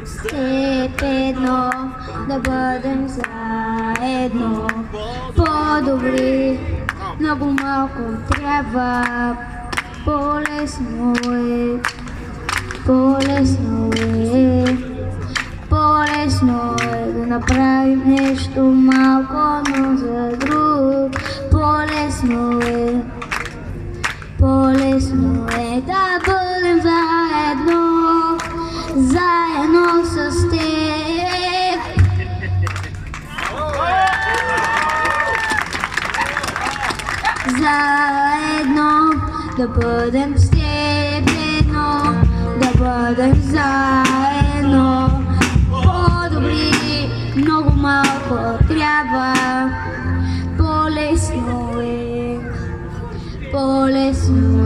Степенно да бъдем заедно, по-добри, много малко трябва. По-лесно е, по-лесно е, по-лесно е да направим нещо малко, но за друг. По-лесно е, по-лесно е да бъдем заедно, заедно с теб. Заедно да бъдем с теб, едно, да бъдем заедно, по-добри, много малко трябва. По-лесно е, по-лесно